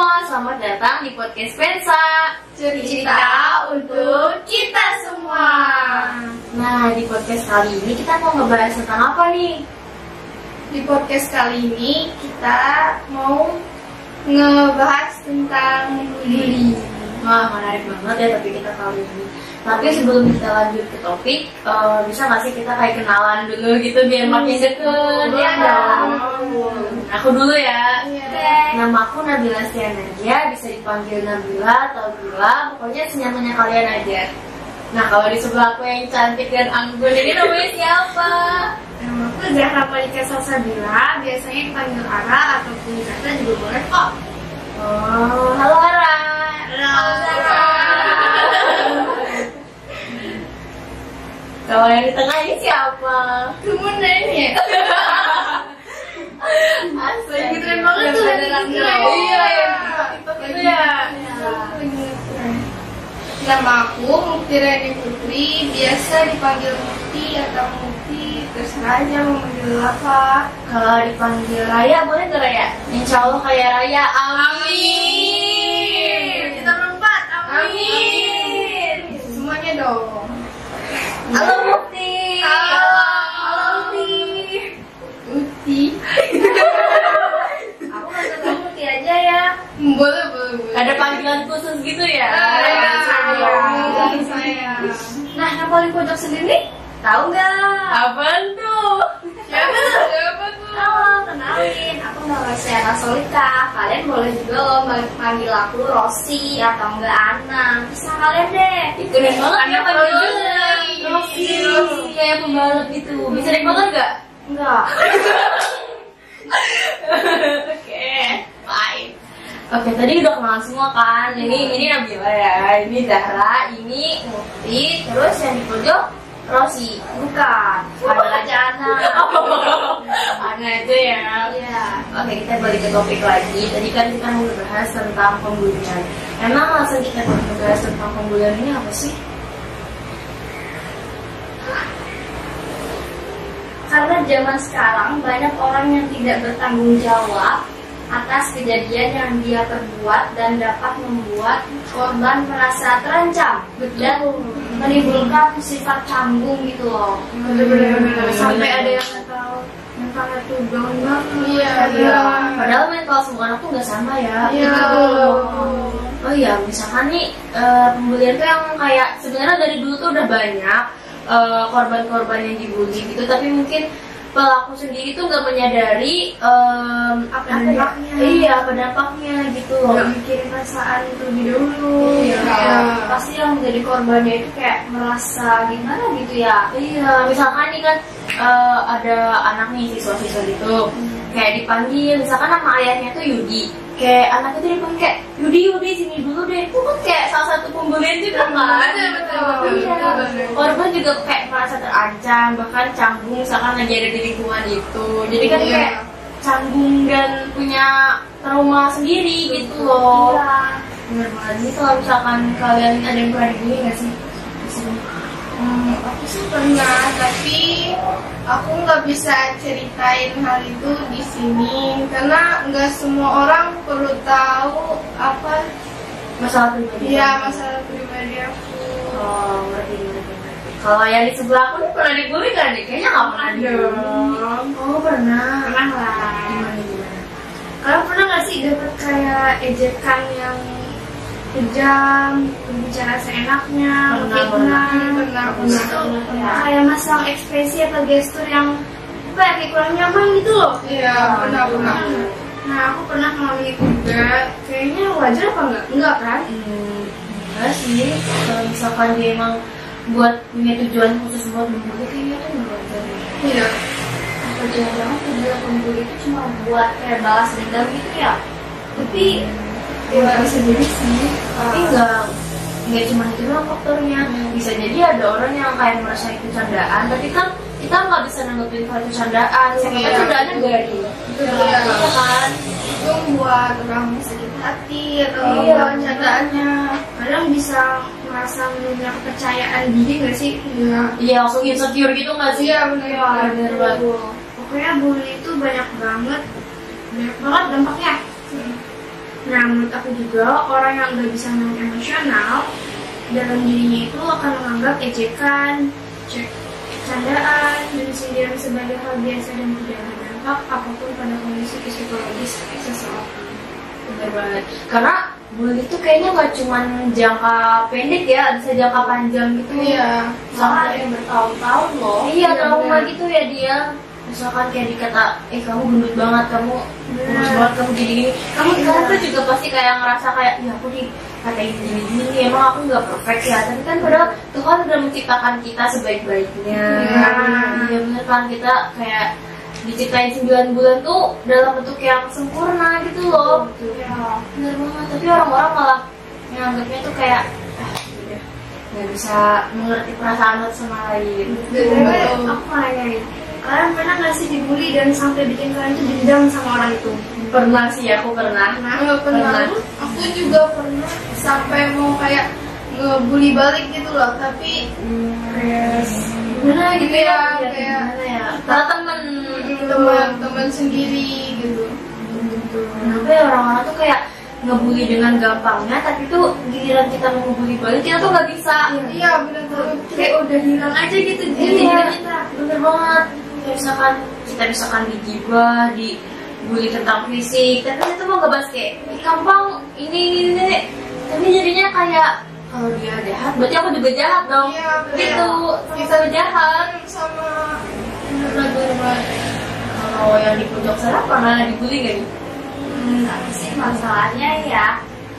semua, selamat datang di podcast Pensa, cerita untuk kita semua. Nah, di podcast kali ini kita mau ngebahas tentang apa nih? Di podcast kali ini kita mau ngebahas tentang bully. Wah, menarik banget ya topik kita kali ini. Tapi sebelum kita lanjut ke topik, bisa nggak sih kita kayak kenalan dulu gitu biar makin deket? Iya dong. Aku dulu ya. Iya. Nama aku Nabila Stianaja, bisa dipanggil Nabila atau Bila, pokoknya senyamannya kalian aja. Nah, kalau di sebelah aku yang cantik dan anggun ini namanya siapa? Nama aku Zahra Malika Salsabila, biasanya dipanggil Ara ataupun Zahra juga boleh kok. Oh, halo Ara. Halo Zahra. Kalau yang di tengah ini siapa? Kamu nanya. Asli, Keren banget tuh Iya, ya. Itu ya. Nama aku Mukti Rani Putri, biasa dipanggil Mukti atau Mukti, terserah aja mau manggil apa. Kalau dipanggil Raya boleh nggak Raya? Insya Allah kayak Raya. Amin. Kita berempat, Amin. Semuanya dong. Halo Mukti. Halo. Halo Mukti. Mukti. Aku manggil kamu Mukti aja ya. Boleh. Ada panggilan khusus gitu ya? Saya. Nah, yang paling pojok sendiri tahu nggak? Apaan tuh? Siapa tuh? Halo, kenalin, aku nama Siana Solika. Kalian boleh juga loh panggil aku Rosi atau enggak Ana. Bisa kalian deh. Keren banget ya panggilnya. Rosi, kayak pembalap gitu. Bisa naik banget nggak? Enggak. Oke, fine. Oke, tadi udah kenalan semua kan. Ini Nabila ya, ini Zahra, ini Mukti, terus yang di pojok Rosi. Bukan, ada aja Ana. Ana aja ya. Iya. Oke, kita balik ke topik lagi. Tadi kan kita mau bahas tentang pembulian. Emang alasan kita membahas tentang pembulian ini apa sih? Karena zaman sekarang banyak orang yang tidak bertanggung jawab atas kejadian yang dia perbuat dan dapat membuat korban merasa terancam dan menimbulkan sifat canggung gitu loh. Bener-bener. Sampai ada yang mentalnya tuh down banget. Iya. Padahal mental semua anak tuh nggak sama ya. Iya. Oh iya, misalkan nih pembulian tuh yang kayak sebenarnya dari dulu tuh udah banyak korban-korban yang dibully gitu, tapi mungkin pelaku sendiri tuh nggak menyadari apa dampaknya. Iya, apa dampaknya gitu loh. Nggak mikirin perasaan terlebih dulu. Iya. Pasti yang menjadi korbannya itu kayak merasa gimana gitu ya. Iya, misalkan nih kan ada anak nih siswa-siswa gitu, kayak dipanggil, misalkan nama ayahnya tuh Yudi, kayak anak itu dipanggil kayak Yudi sini dulu deh, itu kan kayak salah satu pembulian juga kan. Betul. Iya. Korban juga kayak merasa terancam, bahkan canggung misalkan lagi ada di lingkungan itu, jadi kan kayak canggung dan punya trauma sendiri gitu loh. Iya. Bener banget. Ini kalau misalkan kalian ada yang pernah dibully nggak sih? Aku sih pernah, tapi aku nggak bisa ceritain hal itu di sini karena nggak semua orang perlu tahu apa Masalah pribadi. masalah pribadi aku. Oh, ngerti. Kalau yang di sebelah aku nih pernah dibully kan nih? Kayaknya nggak pernah dibully. Oh, pernah. Pernah lah. Gimana? Kalian pernah nggak sih dapat kayak ejekan yang kejam, berbicara seenaknya, Pernah. kayak masang ekspresi atau gestur yang apa ya, kayak kurang nyaman gitu loh. Iya, pernah. Nah, aku pernah mengalami itu juga. Kayaknya wajar apa enggak? Enggak kan? Enggak sih. Kalau misalkan dia emang buat punya tujuan khusus buat membuli, kayaknya tuh nggak wajar. Iya. Apa jangan-jangan tujuan pembuli itu cuma buat kayak balas dendam gitu ya? Tapi Ya bisa jadi sih. Tapi nggak cuma itu doang faktornya. Bisa jadi ada orang yang kayak merasa itu candaan, tapi kan kita nggak bisa nanggepin kalau itu candaan. Siapa tahu candaannya garing. Iya Kan? itu buat orang sakit hati atau Iya. candaannya. Kadang bisa merasa punya kepercayaan diri nggak sih? Iya, langsung insecure gitu nggak sih? Iya benar. Bener banget. Pokoknya bully itu banyak banget dampaknya. Nah, menurut aku juga orang yang nggak bisa menahan emosional dalam dirinya itu akan menganggap ejekan, candaan, dan sindiran sebagai hal biasa dan tidak berdampak apapun pada kondisi psikologis seseorang. Bener banget. Karena bully itu kayaknya nggak cuma jangka pendek ya, bisa jangka panjang gitu. Iya, Sampai bertahun-tahun loh. iya, trauma gitu ya dia. Misalkan kayak dikata, kamu gendut banget, kamu kurus banget, kamu gini-gini. Kamu tuh juga pasti kayak ngerasa kayak, ya aku dikatain gini-gini, emang aku nggak perfect ya. Tapi kan padahal Tuhan udah menciptakan kita sebaik-baiknya. Iya bener kan, kita kayak diciptain 9 bulan tuh dalam bentuk yang sempurna gitu loh. Ya. Bener banget, tapi orang-orang malah nganggapnya tuh kayak udah nggak bisa mengerti perasaan satu sama lain. Aku nanya, kalian pernah nggak sih dibully dan sampai bikin kalian tuh dendam sama orang itu? Pernah sih, aku pernah. Pernah. Aku juga pernah sampai mau kayak ngebully balik gitu loh, tapi Gimana gitu ya? Kayak- Gimana ya? Karena teman sendiri gitu. Kenapa ya orang-orang tuh kayak ngebully dengan gampangnya, tapi tuh giliran kita mau ngebully balik kita tuh nggak bisa. Iya benar banget. Kayak udah hilang aja gitu Iya, diri kita. bener banget. Kayak misalkan digibah, dibully tentang fisik, tapi kita mau ngebahas kayak gampang ini. Tapi jadinya kayak kalau dia jahat, berarti aku juga jahat dong. Iya, bener. Gitu, sama-sama jahat. Sama Bener. Kalau yang di pojok sana pernah dibully gak nih? Tapi sih masalahnya ya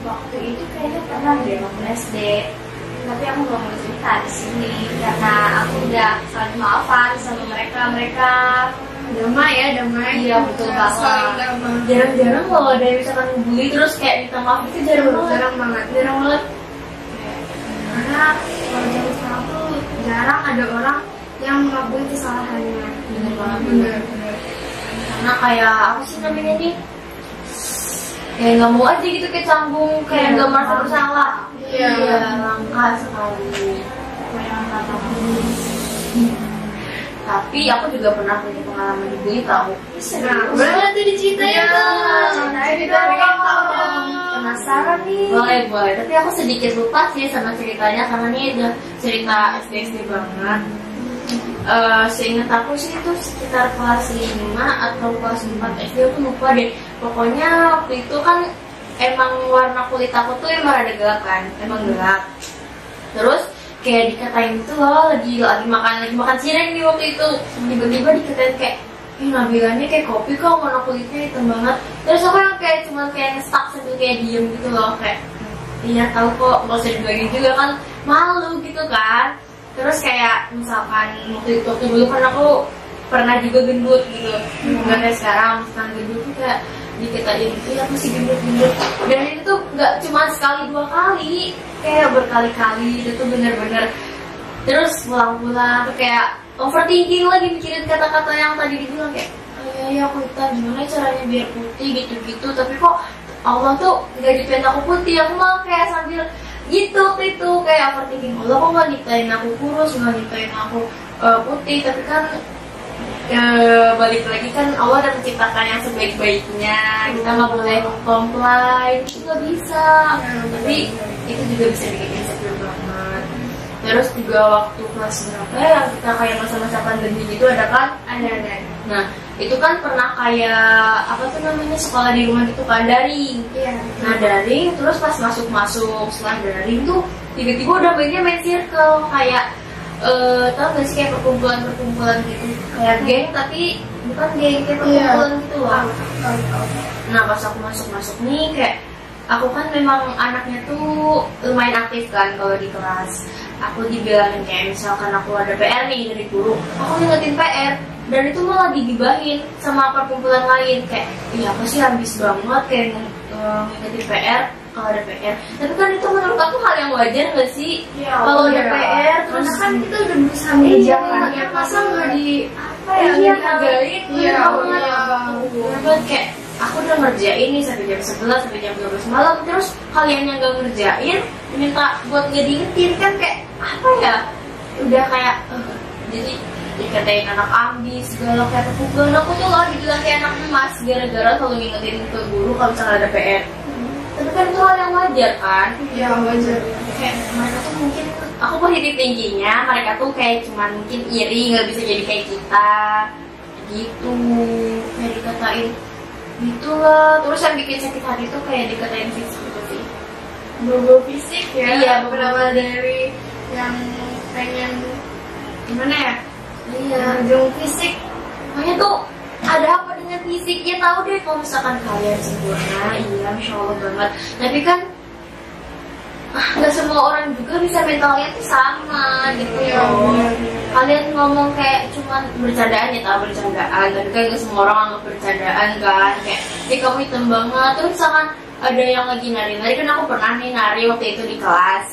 waktu itu kayaknya pernah deh waktu SD. Tapi aku nggak mau cerita di sini karena aku udah saling maafan sama mereka. Damai ya, damai. Iya betul saling banget. damai. Jarang-jarang kalau ada yang misalkan ngebully terus kayak minta maaf itu jarang banget. Jarang banget. Karena kalau zaman sekarang tuh jarang ada orang yang mengakui kesalahannya. Bener banget. Benar. Karena kayak apa sih namanya nih? Kayak nggak mau aja gitu kayak canggung, kayak nggak merasa bersalah. Iya. Langka sekali. Tapi aku juga pernah punya pengalaman dibully tahu. Nah, boleh tuh diceritain Iya. tuh. Kita pengen tahu dong. Penasaran nih. Boleh. Tapi aku sedikit lupa sih sama ceritanya karena ini udah cerita SD banget. Seingat aku sih itu sekitar kelas 5 atau kelas 4 SD, aku lupa deh. Pokoknya waktu itu kan emang warna kulit aku tuh emang ada gelap kan, emang gelap. Terus kayak dikatain itu loh, lagi makan cireng nih waktu itu. Tiba-tiba dikatain kayak, Nabilanya kayak kopi kok, warna kulitnya hitam banget. Terus aku yang kayak cuma kayak nge-stuck sambil kayak diem gitu loh, kayak iya tahu kok, nggak usah dibilangin juga kan, malu gitu kan. Terus kayak misalkan waktu dulu kan aku pernah juga gendut gitu, nggak kayak sekarang. Misalkan gendut tuh kayak dikatain gitu, ya aku sih gendut. Dan itu tuh nggak cuma sekali 2 kali, kayak berkali-kali. Itu tuh bener-bener. Terus pulang-pulang tuh kayak overthinking lagi, mikirin kata-kata yang tadi dibilang kayak, ya aku hitam, gimana caranya biar putih gitu-gitu. Tapi kok Allah tuh nggak dipendek aku putih, aku malah kayak sambil gitu itu kayak overthinking, Allah kok nggak nyiptain aku kurus, nggak nyiptain aku putih. Tapi kan balik lagi kan Allah udah menciptakan yang sebaik-baiknya, kita nggak boleh komplain, itu nggak bisa. Tapi itu juga bisa bikin insecure banget. Terus juga waktu kelas berapa ya yang kita kayak masa-masa pandemi gitu ada kan? Ada. Nah itu kan pernah kayak apa tuh namanya, sekolah di rumah gitu kan, daring. Iya. Nah daring, terus pas masuk setelah daring tuh tiba-tiba udah main circle kayak tau gak sih kayak perkumpulan gitu, kayak geng tapi bukan geng, kayak perkumpulan gitu loh. Nah pas aku masuk nih kayak aku kan memang anaknya tuh lumayan aktif kan kalau di kelas. Aku dibilangin kayak misalkan aku ada PR nih dari guru, aku ngingetin PR, dan itu malah digibahin sama perkumpulan lain kayak, iya apa sih habis banget kayak ngingetin PR kalau ada PR. Tapi kan itu menurut aku hal yang wajar gak sih? Kalau ada PR terus Karena kan kita udah berusaha mengerjakannya, masa nggak di apa ya, iya, nggak dihargain? Iya, bener banget kayak aku udah ngerjain nih sampai jam 11 sampai jam 12 malam, terus kalian yang gak ngerjain minta buat gak diingetin kan kayak apa ya, udah kayak jadi dikatain anak ambis segala, kayak perkumpulan aku tuh loh dibilang kayak anak emas gara-gara selalu ngingetin ke guru kalau misalnya ada PR. tapi kan itu hal yang wajar kan. Iya wajar. Kayak mereka tuh mungkin, aku positif thinkingnya mereka tuh kayak cuman mungkin iri nggak bisa jadi kayak kita gitu, kayak dikatain gitu lah. Terus yang bikin sakit hati tuh kayak dikatain fisik gitu sih. Berbau fisik ya. Iya, beberapa dari yang pengen gimana ya? Iya, Ujung fisik. makanya tuh ada apa dengan fisik? Ya tahu deh kalau misalkan kalian sempurna, iya Masya Allah banget. Tapi kan nggak semua orang juga bisa mentalnya tuh sama gitu Iya, loh. benar. Kalian ngomong kayak cuman bercandaan ya, tahu bercandaan, tapi kan nggak semua orang anggap bercandaan kan. Kayak, kamu hitam banget. Terus misalkan ada yang lagi nari-nari, kan aku pernah nih nari waktu itu di kelas.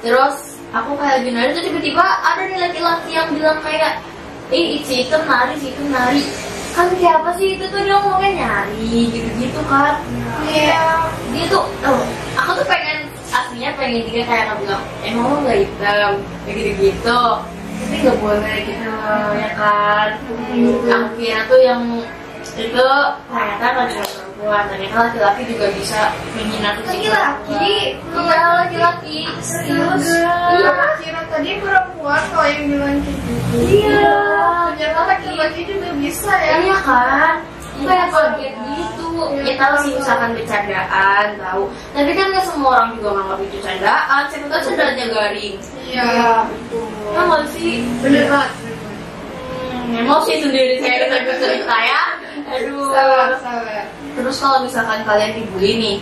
Terus aku kayak lagi nari, terus tiba-tiba ada nih laki-laki yang bilang kayak, si itu nari, si itu nari. Kan kayak apa sih itu tuh, dia ngomongnya nyari gitu-gitu kan. Iya. Dia tuh, aku tuh pengen, aslinya pengen juga kayak aku bilang, emang lo gak hitam, kayak gitu-gitu. Tapi gak boleh gitu ya kan. Aku kira tuh yang itu ternyata laki-laki perempuan, ternyata laki-laki juga bisa menghina Laki-laki? Iya, laki-laki. Serius? Iya. Kira tadi perempuan kalau yang bilang kayak gitu. Iya. Ternyata laki-laki juga bisa ya. Iya kan? Kayak kaget gitu. Ya tahu sih misalkan bercandaan, tahu. Tapi kan nggak semua orang juga nganggap itu candaan. Siapa tahu candaannya garing. Iya, betul. Ya nggak sih? Bener banget. Emosi sendiri saya cerita ya. Aduh. Sabar. Terus kalau misalkan kalian dibully nih,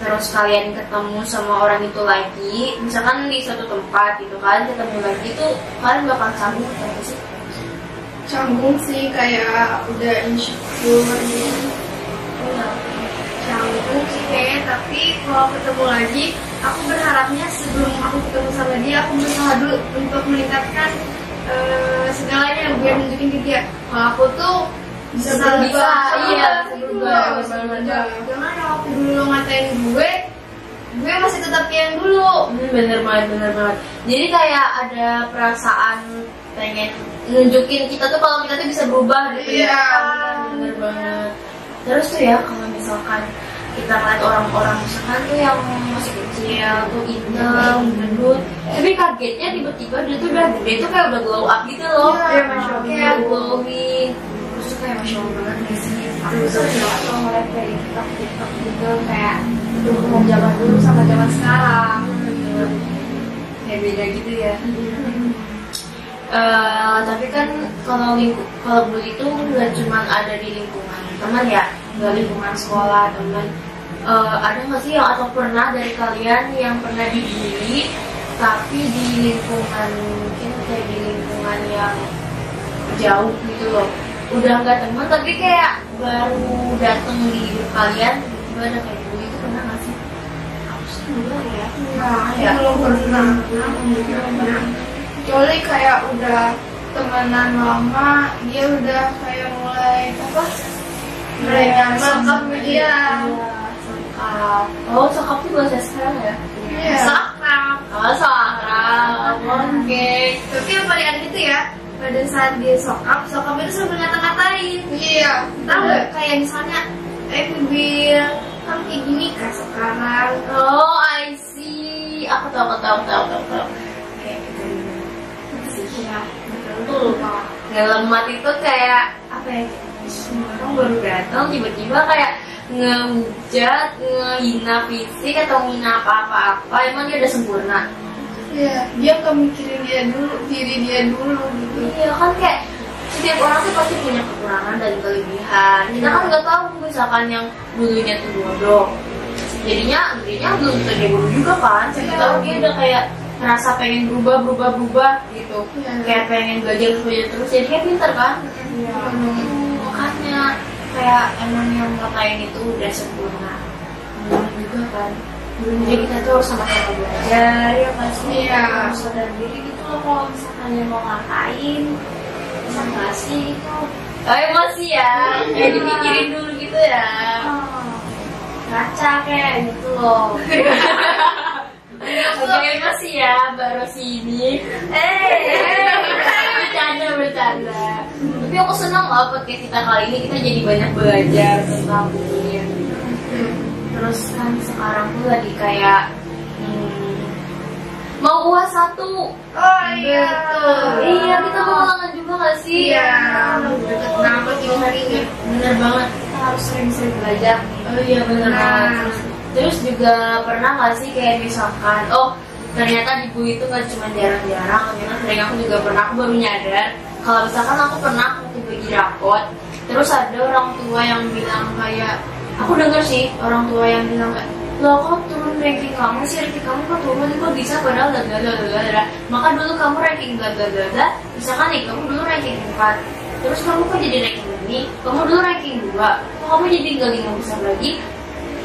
terus kalian ketemu sama orang itu lagi, misalkan di suatu tempat gitu kan, ketemu lagi tuh kalian bakal sambung apa sih? Canggung sih, kayak udah insecure gitu. Canggung sih kayaknya, tapi kalau ketemu lagi, aku berharapnya sebelum aku ketemu sama dia, aku berusaha dulu untuk meningkatkan segalanya biar nunjukin ke dia kalau aku tuh bisa berubah. Iya, berubah. Jangan yang waktu dulu lo ngatain gue masih tetap yang dulu. Bener banget. Jadi kayak ada perasaan pengen nunjukin kita tuh kalau kita tuh bisa berubah gitu Iya, ya. Bener banget. Terus tuh ya kalau misalkan kita ngeliat orang-orang misalkan tuh yang masih kecil tuh hitam, gendut, tapi kagetnya tiba-tiba dia tuh udah gede tuh kayak udah glow up gitu loh. Iya, Masya Allah. Kayak glowing. Terus tuh kayak Masya Allah banget di sini. Aku sering banget kalau ngeliat kayak TikTok gitu, kayak untuk zaman dulu sama zaman sekarang. Kayak beda gitu ya. Tapi kan kalau bully itu nggak cuma ada di lingkungan teman ya, nggak lingkungan sekolah teman. Ada nggak sih yang atau pernah dari kalian yang pernah dibully tapi di lingkungan mungkin kayak di lingkungan yang jauh gitu loh, udah nggak teman tapi kayak baru datang di hidup kalian tiba-tiba ada kayak bully, itu pernah nggak sih? Aku sih enggak ya. Nah, belum pernah. Kecuali kayak udah temenan lama, dia udah kayak mulai apa? Mulai nyaman sama dia. Sokap. Oh, sokap tuh bahasa sekarang ya? Iya. Sokap. Oh, sokap. Oke. Tapi yang paling aneh itu ya, pada saat dia sokap itu selalu ngata-ngatain. Iya. Tahu nggak? Kayak misalnya, Bibil, kamu kayak gini kan sekarang. Oh, I see. Aku tahu. Kayak gitu. Iya. Betul. Ngelemat itu kayak apa ya? Orang baru datang tiba-tiba kayak ngehujat, ngehina fisik atau ngehina apa-apa. Emang dia udah sempurna? Iya. Dia nggak mikirin diri dia dulu gitu. Iya kan, kayak setiap orang tuh pasti punya kekurangan dan kelebihan. Kita kan nggak tahu misalkan yang dulunya tuh bodoh, jadinya belum tentu dia bodoh juga kan. Siapa tahu dia udah kayak ngerasa pengen berubah gitu. Iya. Kayak pengen belajar terus, jadinya pintar kan. Iya. Makanya kayak emang yang ngatain itu udah sempurna. Belum juga kan. Jadi kita tuh harus sama-sama belajar ya pasti. Iya. Harus sadar diri gitu loh kalau misalkan yang mau ngatain. Bisa nggak sih itu? Masih ya. Kayak dipikirin dulu gitu ya. Ngaca kayak gitu loh. Oke, masih ya Mbak Rosi ini. Bercanda. Tapi aku senang loh podcast kita kali ini, kita jadi banyak belajar tentang bullying. Terus Terus kan sekarang tuh lagi kayak mau UAS 1. Oh iya. Iya, kita mau ulangan juga gak sih? Iya. Deket banget ini harinya. Bener banget, kita harus sering-sering belajar. Oh iya bener banget. Terus juga pernah gak sih kayak misalkan, oh ternyata di Bu itu gak cuma jarang-jarang, ternyata sering aku juga pernah, aku baru nyadar kalau misalkan aku pernah waktu bagi rapot, terus ada orang tua yang bilang kayak, aku denger sih orang tua yang bilang kayak, loh kok turun ranking kamu sih, ranking kamu kok turun, kok bisa padahal blablabla. Maka dulu kamu ranking blablabla, misalkan nih kamu dulu ranking 4, terus kamu kok jadi ranking ini, kamu dulu ranking 2, kok kamu jadi nggak bisa lagi.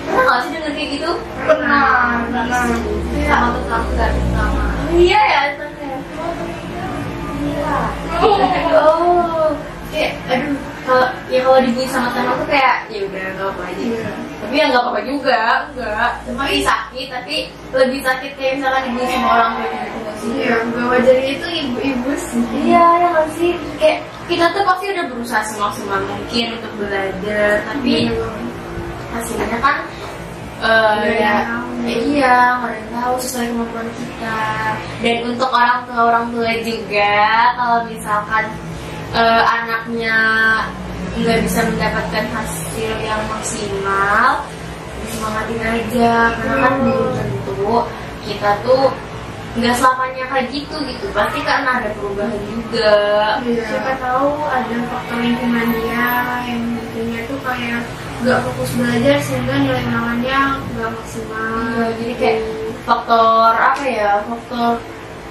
Pernah nggak sih denger kayak gitu? Pernah. Sama tetangga dari sama. Iya ya, ternyata. Iya. Oh, kayak aduh, kalau dibully sama teman tuh kayak ya udah nggak apa aja. Tapi ya nggak apa-apa juga, enggak. Tapi sakit, tapi lebih sakit kayak misalkan dibully sama orang tua gitu nggak sih? Iya, gak wajarnya itu ibu-ibu sih. Iya, ya nggak sih? Kayak kita tuh pasti udah berusaha semaksimal mungkin untuk belajar, tapi hasilnya kan iya, nggak ada yang tahu sesuai kemampuan kita. Dan untuk orang tua juga, kalau misalkan anaknya nggak bisa mendapatkan hasil yang maksimal, semangatin aja, karena kan belum tentu kita tuh nggak selamanya kayak gitu, pasti karena ada perubahan juga. Siapa tahu ada faktor lingkungan dia yang bikinnya tuh kayak gak fokus belajar sehingga nilai ulangannya gak maksimal. Jadi kayak faktor apa ya, faktor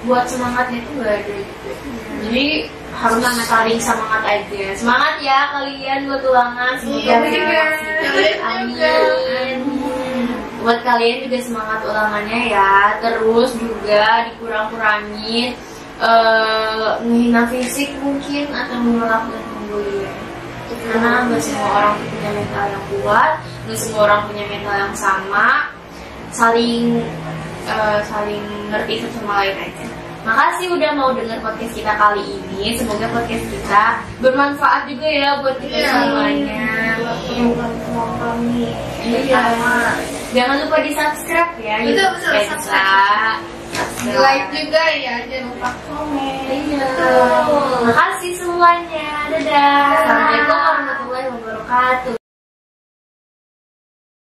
buat semangatnya itu gak ada gitu. Jadi harus saling semangat aja. Semangat ya kalian buat ulangan, semoga amin. Buat kalian juga semangat ulangannya ya. Terus juga dikurang-kurangin menghina fisik mungkin atau melakukan pembulian. Karena nggak semua orang punya mental yang kuat, nggak semua orang punya mental yang sama. Saling ngerti satu sama lain aja. Makasih udah mau dengar podcast kita kali ini. Semoga podcast kita bermanfaat juga ya buat kita semuanya. Iya. Jangan lupa di subscribe ya. Betul, subscribe. Like juga ya, jangan lupa komen. Iya. Makasih semuanya. Dadah. Assalamualaikum warahmatullahi wabarakatuh.